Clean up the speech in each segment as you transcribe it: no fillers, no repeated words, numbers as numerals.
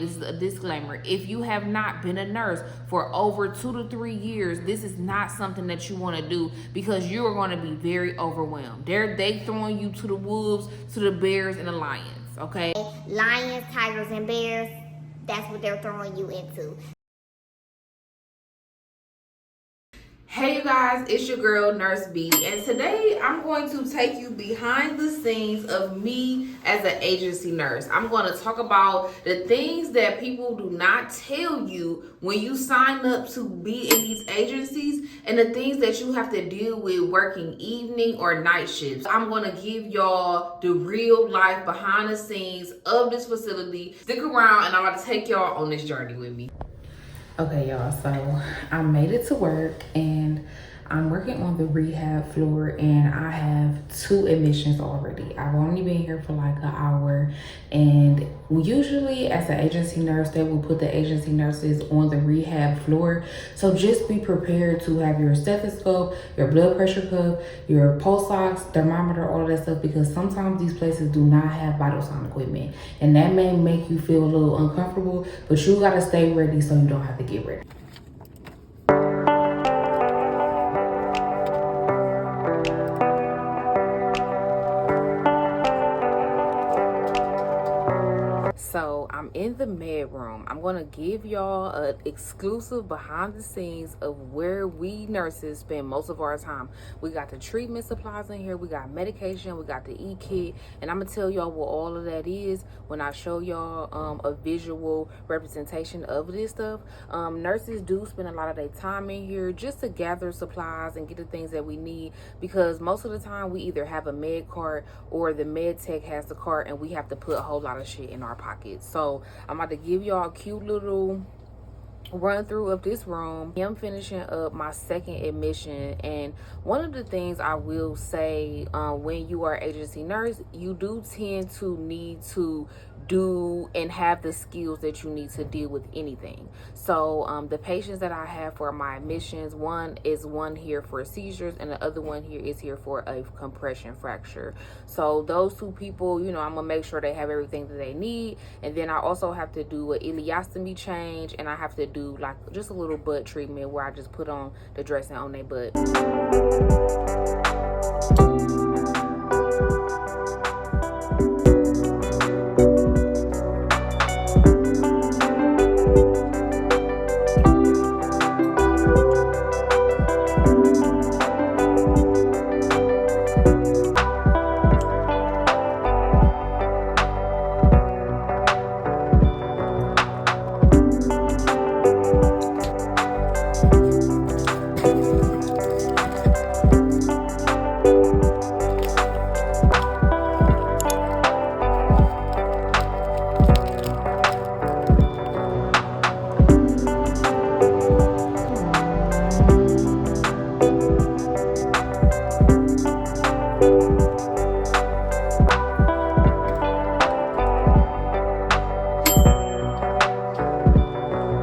this is a disclaimer. If you have not been a nurse for over 2 to 3 years, this is not something that you want to do because you are going to be very overwhelmed. They throwing you to the wolves, to the bears, and the lions, okay? Lions, tigers, and bears, that's what they're throwing you into. Hey you guys, it's your girl Nurse B, and today I'm going to take you behind the scenes of me as an agency nurse. I'm going to talk about the things that people do not tell you when you sign up to be in these agencies, and the things that you have to deal with working evening or night shifts. I'm going to give y'all the real life behind the scenes of this facility. Stick around and I'm about to take y'all on this journey with me. Okay, y'all, so I made it to work and I'm working on the rehab floor, and I have 2 admissions already. I've only been here for like an hour, and usually as an agency nurse, they will put the agency nurses on the rehab floor. So just be prepared to have your stethoscope, your blood pressure cuff, your pulse ox, thermometer, all of that stuff, because sometimes these places do not have vital sign equipment, and that may make you feel a little uncomfortable, but you gotta stay ready so you don't have to get ready. So I'm in the med room. I'm gonna give y'all an exclusive behind the scenes of where we nurses spend most of our time. We got the treatment supplies in here, we got medication, we got the e-kit, and I'm gonna tell y'all what all of that is when I show y'all a visual representation of this stuff. Nurses do spend a lot of their time in here just to gather supplies and get the things that we need, because most of the time we either have a med cart or the med tech has the cart, and we have to put a whole lot of shit in our pocket. So I'm about to give y'all a cute little run through of this room. I'm finishing up my 2nd admission, and one of the things I will say, when you are an agency nurse, you do tend to need to do and have the skills that you need to deal with anything. So the patients that I have for my admissions, one here for seizures, and the other one here is here for a compression fracture. So those 2 people, you know, I'm gonna make sure they have everything that they need. And then I also have to do an ileostomy change, and I have to do like just a little butt treatment where I just put on the dressing on their butt.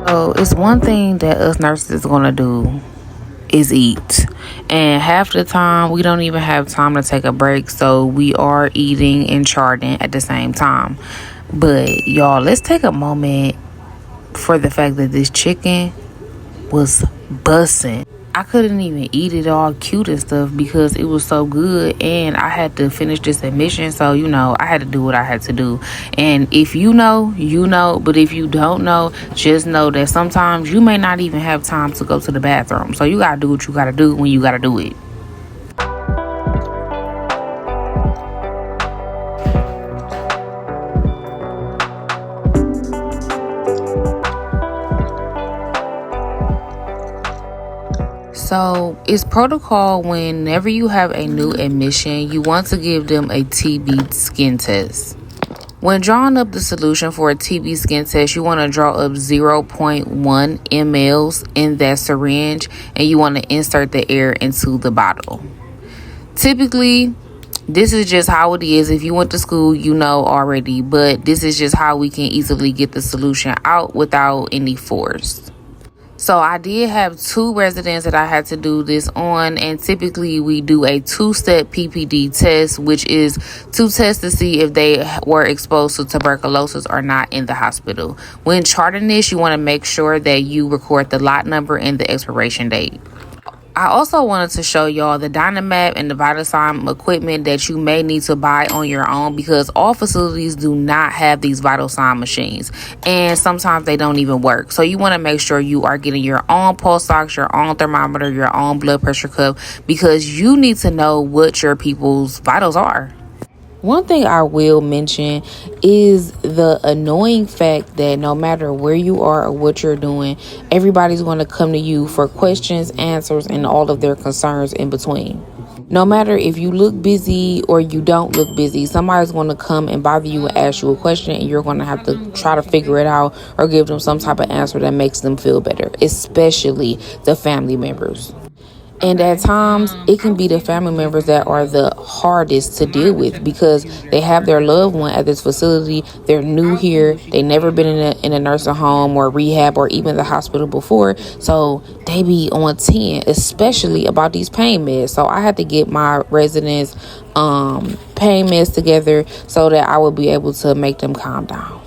So it's one thing that us nurses is gonna do is eat, and half the time we don't even have time to take a break, so we are eating and charting at the same time. But y'all, let's take a moment for the fact that this chicken was bussin'. I couldn't even eat it all cute and stuff because it was so good, and I had to finish this admission, so you know I had to do what I had to do. And if you know, you know, but if you don't know, just know that sometimes you may not even have time to go to the bathroom, so you gotta do what you gotta do when you gotta do it. So it's protocol whenever you have a new admission, you want to give them a TB skin test. When drawing up the solution for a TB skin test, you want to draw up 0.1 mLs in that syringe, and you want to insert the air into the bottle. Typically, this is just how it is. If you went to school, you know already, but this is just how we can easily get the solution out without any force. So I did have 2 residents that I had to do this on, and typically we do a 2-step PPD test, which is to test to see if they were exposed to tuberculosis or not in the hospital. When charting this, you want to make sure that you record the lot number and the expiration date. I also wanted to show y'all the Dynamap and the VitalSign equipment that you may need to buy on your own, because all facilities do not have these VitalSign machines, and sometimes they don't even work. So you want to make sure you are getting your own pulse ox, your own thermometer, your own blood pressure cuff, because you need to know what your people's vitals are. One thing I will mention is the annoying fact that no matter where you are or what you're doing, everybody's going to come to you for questions, answers, and all of their concerns in between. No matter if you look busy or you don't look busy, somebody's going to come and bother you and ask you a question, and you're going to have to try to figure it out or give them some type of answer that makes them feel better, especially the family members. And at times, it can be the family members that are the hardest to deal with, because they have their loved one at this facility. They're new here. They never been in a nursing home or rehab or even the hospital before. So they be on 10, especially about these pain meds. So I had to get my residents pain meds together so that I would be able to make them calm down.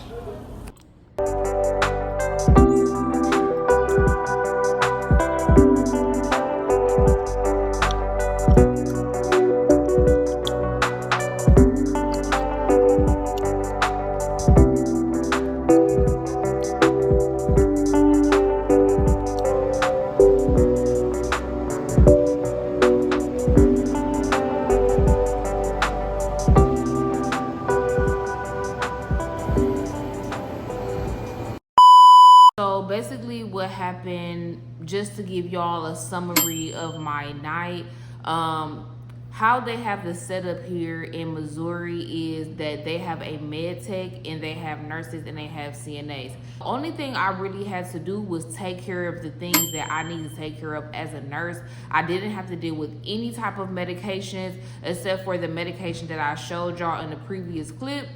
So basically what happened, just to give y'all a summary of my night, how they have the setup here in Missouri is that they have a med tech and they have nurses and they have CNAs. The only thing I really had to do was take care of the things that I need to take care of as a nurse. I didn't have to deal with any type of medications except for the medication that I showed y'all in the previous clip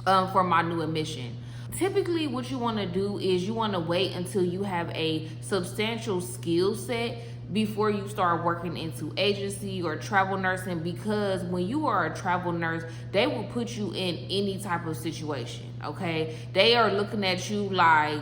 for my new admission. Typically what you want to do is you want to wait until you have a substantial skill set before you start working into agency or travel nursing, because when you are a travel nurse, they will put you in any type of situation. Okay, they are looking at you like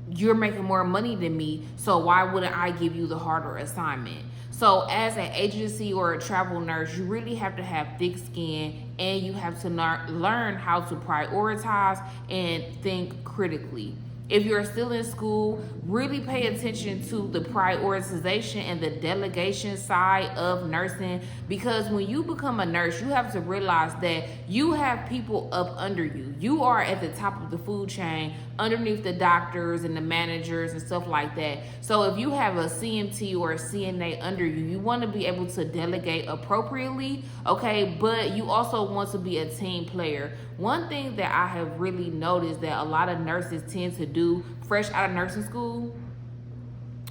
you're making more money than me, so why wouldn't I give you the harder assignment? So as an agency or a travel nurse, you really have to have thick skin, and you have to learn how to prioritize and think critically. If you're still in school, really pay attention to the prioritization and the delegation side of nursing, because when you become a nurse, you have to realize that you have people up under you. You are at the top of the food chain underneath the doctors and the managers and stuff like that. So if you have a CMT or a CNA under you, you want to be able to delegate appropriately, okay? But you also want to be a team player. One thing that I have really noticed that a lot of nurses tend to do fresh out of nursing school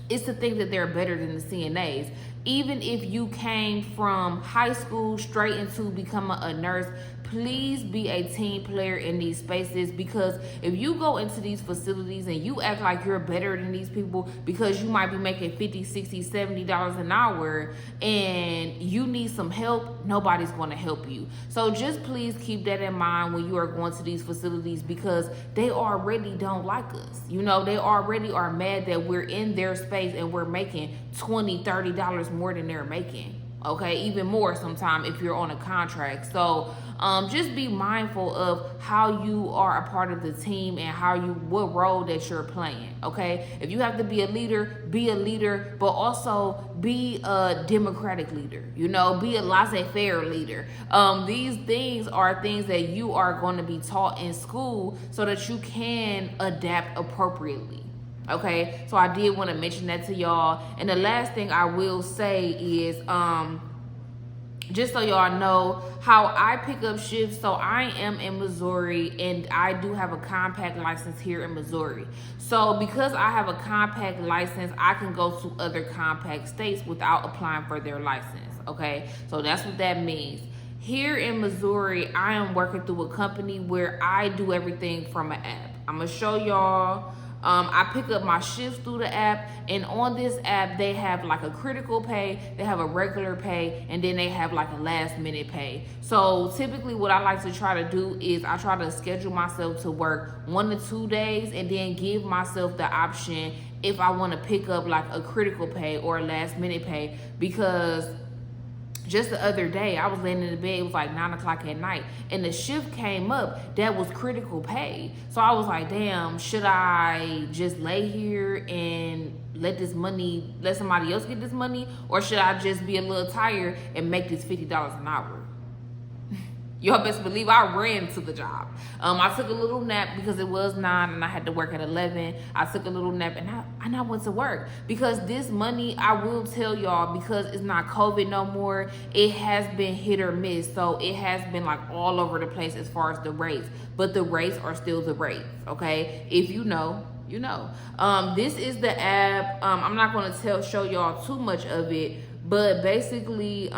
is to think that they're better than the CNAs. Even if you came from high school straight into becoming a nurse, please be a team player in these spaces, because if you go into these facilities and you act like you're better than these people because you might be making $50, $60, $70 an hour and you need some help, nobody's going to help you. So just please keep that in mind when you are going to these facilities, because they already don't like us. You know, they already are mad that we're in their space and we're making $20, $30 more than they're making. Okay, even more sometimes if you're on a contract. So just be mindful of how you are a part of the team and what role that you're playing. Okay, if you have to be a leader, but also be a democratic leader. You know, be a laissez-faire leader. These things are things that you are going to be taught in school so that you can adapt appropriately. Okay, so I did want to mention that to y'all. And the last thing I will say is just so y'all know how I pick up shifts. So I am in Missouri and I do have a compact license here in Missouri. So because I have a compact license, I can go to other compact states without applying for their license. Okay, so that's what that means. Here in Missouri, I am working through a company where I do everything from an app. I'm gonna show y'all I pick up my shifts through the app, and on this app they have like a critical pay, they have a regular pay, and then they have like a last minute pay. So typically what I like to try to do is I try to schedule myself to work 1 to 2 days, and then give myself the option if I want to pick up like a critical pay or a last minute pay. Because just the other day, I was laying in the bed, it was like 9 o'clock at night, and the shift came up that was critical pay. So I was like, damn, should I just lay here and let somebody else get this money? Or should I just be a little tired and make this $50 an hour? Y'all best believe I ran to the job. I took a little nap because it was 9 and I had to work at 11. I took a little nap and I went to work. Because this money, I will tell y'all, because it's not COVID no more, it has been hit or miss. So it has been like all over the place as far as the rates. But the rates are still the rates, okay? If you know, you know. This is the app. I'm not going to show y'all too much of it. But basically,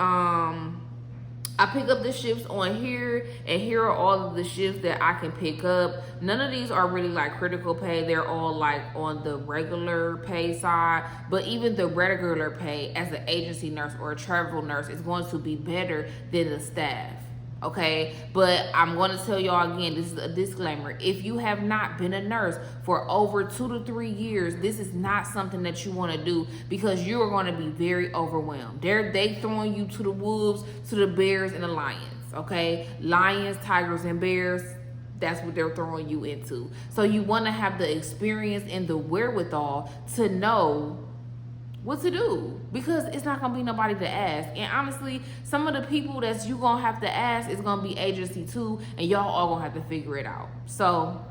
I pick up the shifts on here, and here are all of the shifts that I can pick up. None of these are really like critical pay. They're all like on the regular pay side. But even the regular pay as an agency nurse or a travel nurse is going to be better than the staff. Okay, but I'm going to tell y'all again, this is a disclaimer. If you have not been a nurse for over 2 to 3 years, this is not something that you want to do, because you are going to be very overwhelmed. They throwing you to the wolves, to the bears, and the lions. Okay, lions, tigers, and bears. That's what they're throwing you into. So you want to have the experience and the wherewithal to know what to do, because it's not gonna be nobody to ask. And honestly, some of the people that you gonna have to ask is gonna be agency too, and y'all all gonna have to figure it out. So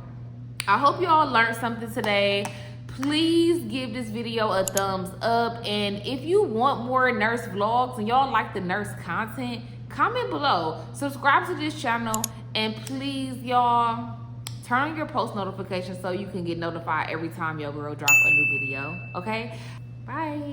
I hope y'all learned something today. Please give this video a thumbs up, and if you want more nurse vlogs and y'all like the nurse content, comment below, subscribe to this channel, and please y'all turn on your post notifications so you can get notified every time your girl drop a new video. Okay, bye.